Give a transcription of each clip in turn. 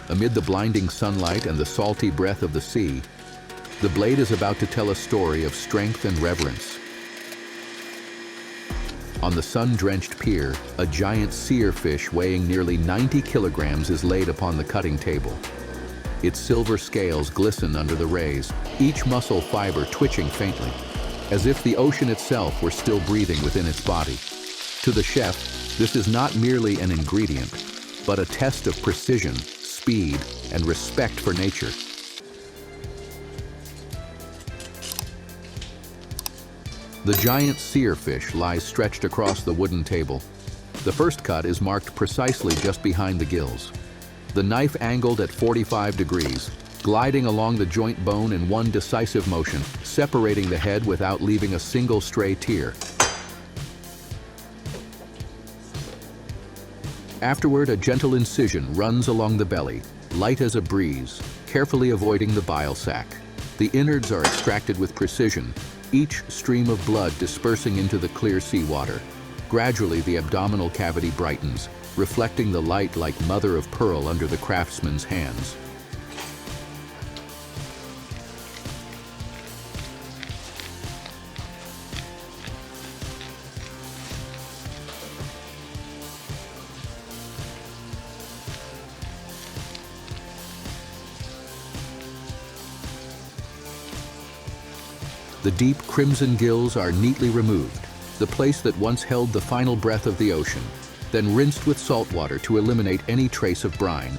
Amid the blinding sunlight and the salty breath of the sea, the blade is about to tell a story of strength and reverence. On the sun-drenched pier, a giant seer fish weighing nearly 90 kilograms is laid upon the cutting table. Its silver scales glisten under the rays, each muscle fiber twitching faintly, as if the ocean itself were still breathing within its body. To the chef, this is not merely an ingredient, but a test of precision, speed, and respect for nature. The giant seer fish lies stretched across the wooden table. The first cut is marked precisely just behind the gills. The knife angled at 45 degrees, gliding along the joint bone in one decisive motion, separating the head without leaving a single stray tear. Afterward, a gentle incision runs along the belly, light as a breeze, carefully avoiding the bile sac. The innards are extracted with precision, each stream of blood dispersing into the clear seawater. Gradually, the abdominal cavity brightens, reflecting the light like mother of pearl under the craftsman's hands. The deep crimson gills are neatly removed, the place that once held the final breath of the ocean, then rinsed with salt water to eliminate any trace of brine.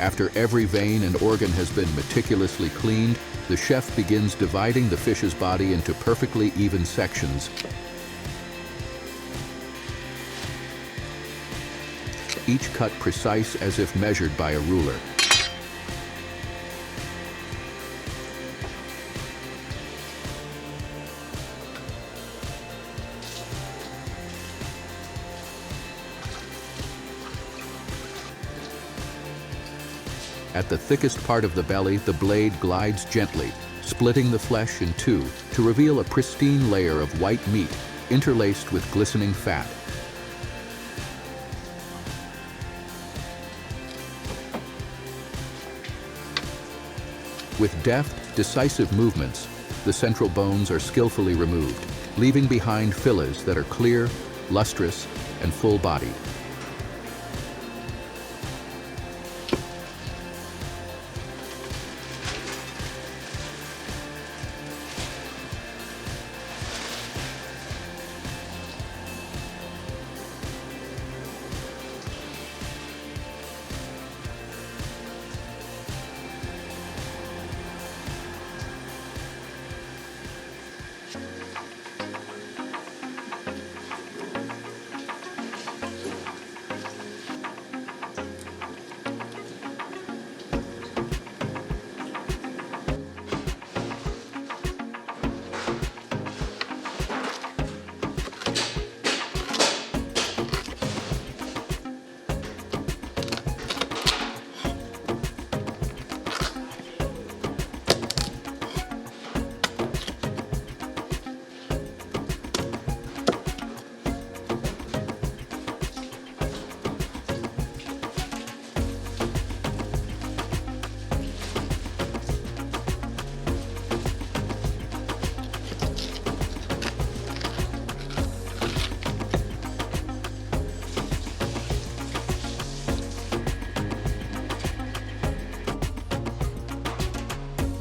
After every vein and organ has been meticulously cleaned, the chef begins dividing the fish's body into perfectly even sections. Each cut precise as if measured by a ruler. At the thickest part of the belly, the blade glides gently, splitting the flesh in two to reveal a pristine layer of white meat interlaced with glistening fat. With deft, decisive movements, the central bones are skillfully removed, leaving behind fillets that are clear, lustrous, and full-bodied.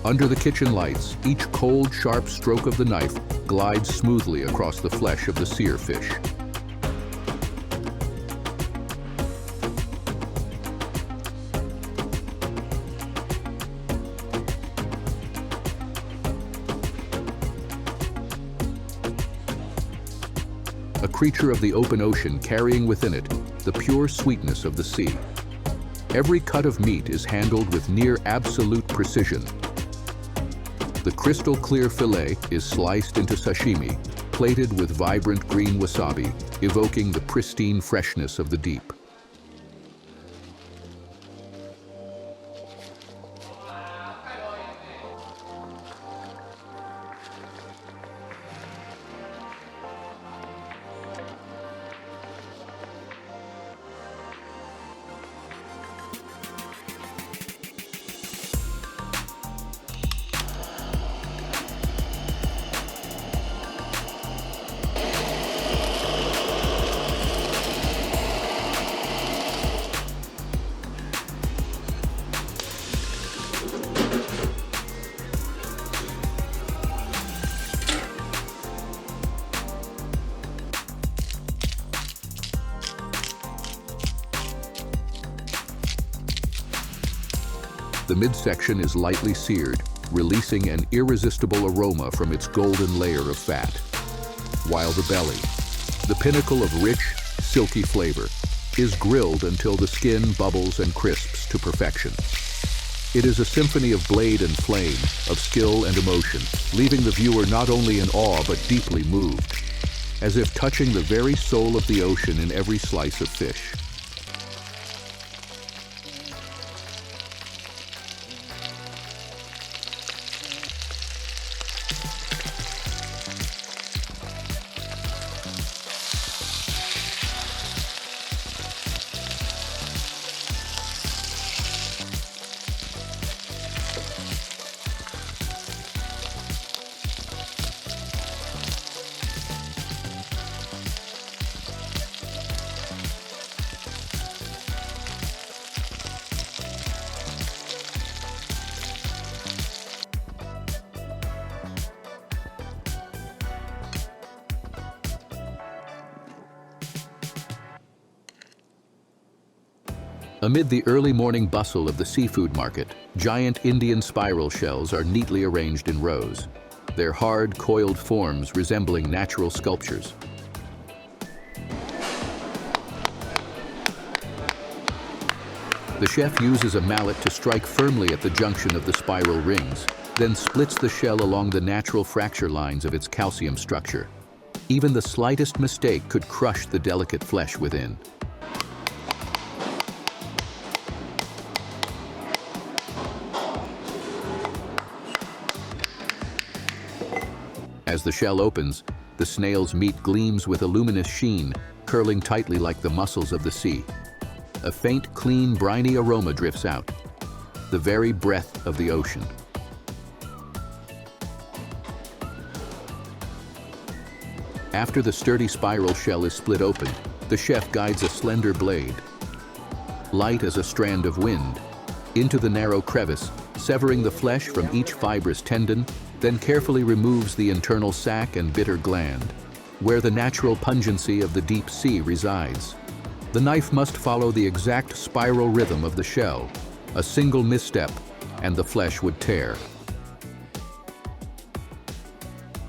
Under the kitchen lights, each cold, sharp stroke of the knife glides smoothly across the flesh of the seer fish. A creature of the open ocean carrying within it the pure sweetness of the sea. Every cut of meat is handled with near absolute precision. The crystal clear fillet is sliced into sashimi, plated with vibrant green wasabi, evoking the pristine freshness of the deep. The midsection is lightly seared, releasing an irresistible aroma from its golden layer of fat. While the belly, the pinnacle of rich, silky flavor, is grilled until the skin bubbles and crisps to perfection. It is a symphony of blade and flame, of skill and emotion, leaving the viewer not only in awe but deeply moved, as if touching the very soul of the ocean in every slice of fish. Amid the early morning bustle of the seafood market, giant Indian spiral shells are neatly arranged in rows, their hard, coiled forms resembling natural sculptures. The chef uses a mallet to strike firmly at the junction of the spiral rings, then splits the shell along the natural fracture lines of its calcium structure. Even the slightest mistake could crush the delicate flesh within. As the shell opens, the snail's meat gleams with a luminous sheen, curling tightly like the muscles of the sea. A faint, clean, briny aroma drifts out, the very breath of the ocean. After the sturdy spiral shell is split open, the chef guides a slender blade, light as a strand of wind, into the narrow crevice, severing the flesh from each fibrous tendon, then carefully removes the internal sac and bitter gland, where the natural pungency of the deep sea resides. The knife must follow the exact spiral rhythm of the shell. A single misstep, and the flesh would tear.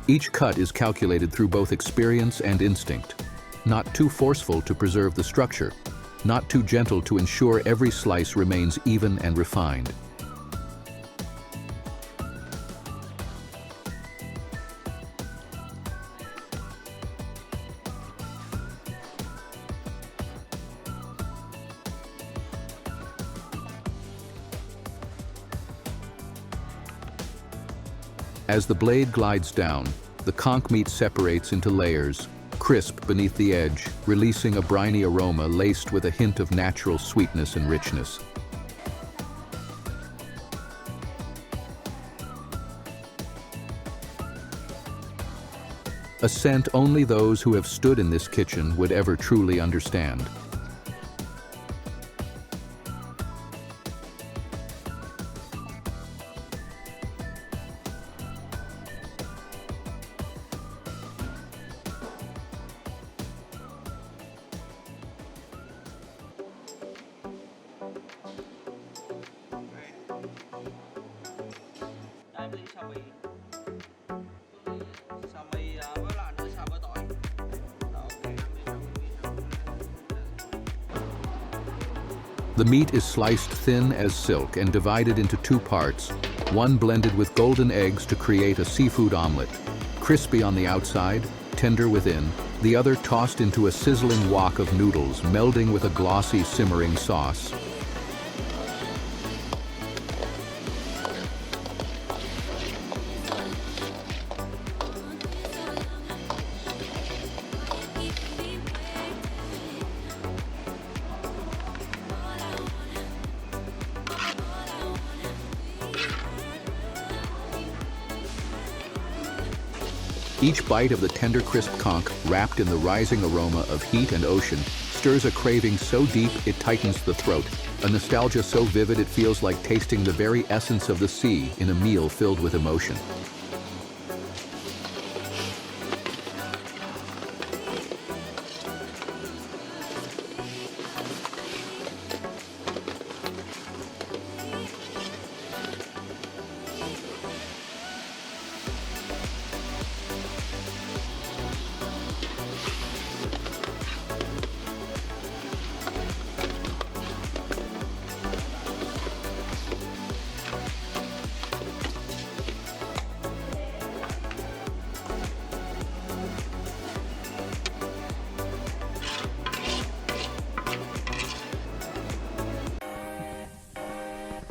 Each cut is calculated through both experience and instinct, not too forceful to preserve the structure, not too gentle to ensure every slice remains even and refined. As the blade glides down, the conch meat separates into layers, crisp beneath the edge, releasing a briny aroma laced with a hint of natural sweetness and richness. A scent only those who have stood in this kitchen would ever truly understand. The meat is sliced thin as silk and divided into two parts, one blended with golden eggs to create a seafood omelet. Crispy on the outside, tender within, the other tossed into a sizzling wok of noodles, melding with a glossy simmering sauce. Each bite of the tender, crisp conch, wrapped in the rising aroma of heat and ocean, stirs a craving so deep it tightens the throat, a nostalgia so vivid it feels like tasting the very essence of the sea in a meal filled with emotion.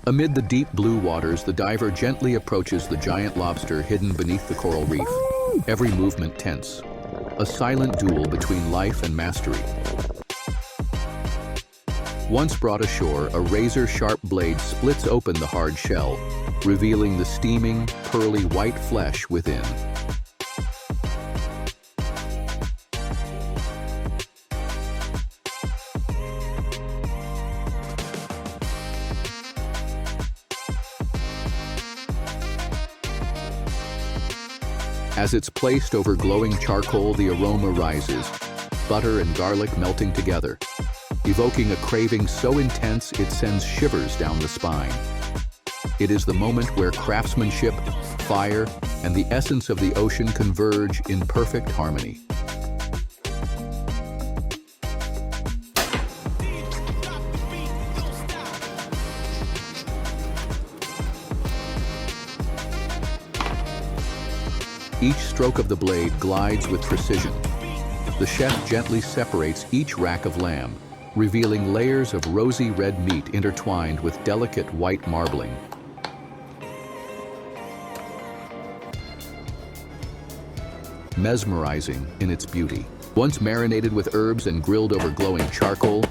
Amid the deep blue waters, the diver gently approaches the giant lobster hidden beneath the coral reef, every movement tense. A silent duel between life and mastery. Once brought ashore, a razor-sharp blade splits open the hard shell, revealing the steaming, pearly white flesh within. As it's placed over glowing charcoal, the aroma rises, butter and garlic melting together, evoking a craving so intense it sends shivers down the spine. It is the moment where craftsmanship, fire, and the essence of the ocean converge in perfect harmony. Each stroke of the blade glides with precision. The chef gently separates each rack of lamb, revealing layers of rosy red meat intertwined with delicate white marbling. Mesmerizing in its beauty. Once marinated with herbs and grilled over glowing charcoal,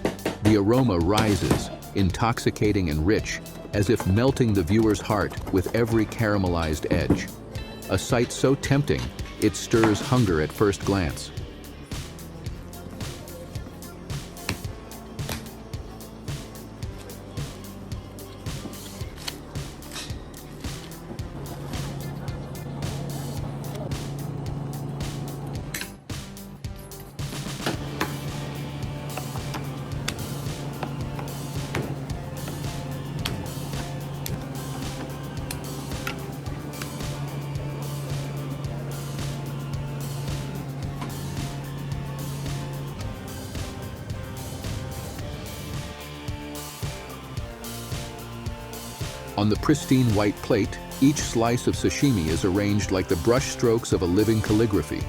the aroma rises, intoxicating and rich, as if melting the viewer's heart with every caramelized edge. A sight so tempting, it stirs hunger at first glance. On the pristine white plate, each slice of sashimi is arranged like the brushstrokes of a living calligraphy,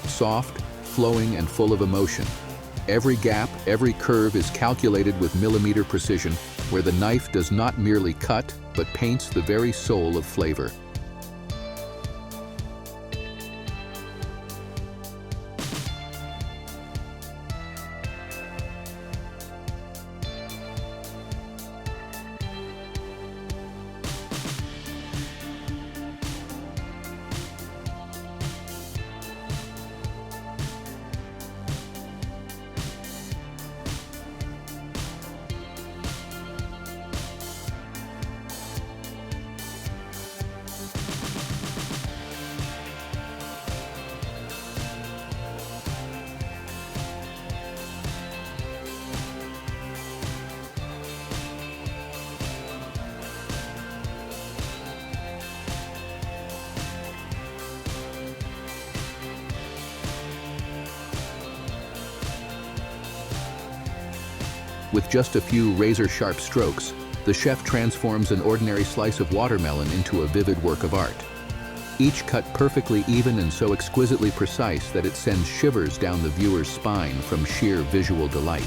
soft, flowing, and full of emotion. Every gap, every curve is calculated with millimeter precision, where the knife does not merely cut, but paints the very soul of flavor. With just a few razor-sharp strokes, the chef transforms an ordinary slice of watermelon into a vivid work of art. Each cut perfectly even and so exquisitely precise that it sends shivers down the viewer's spine from sheer visual delight.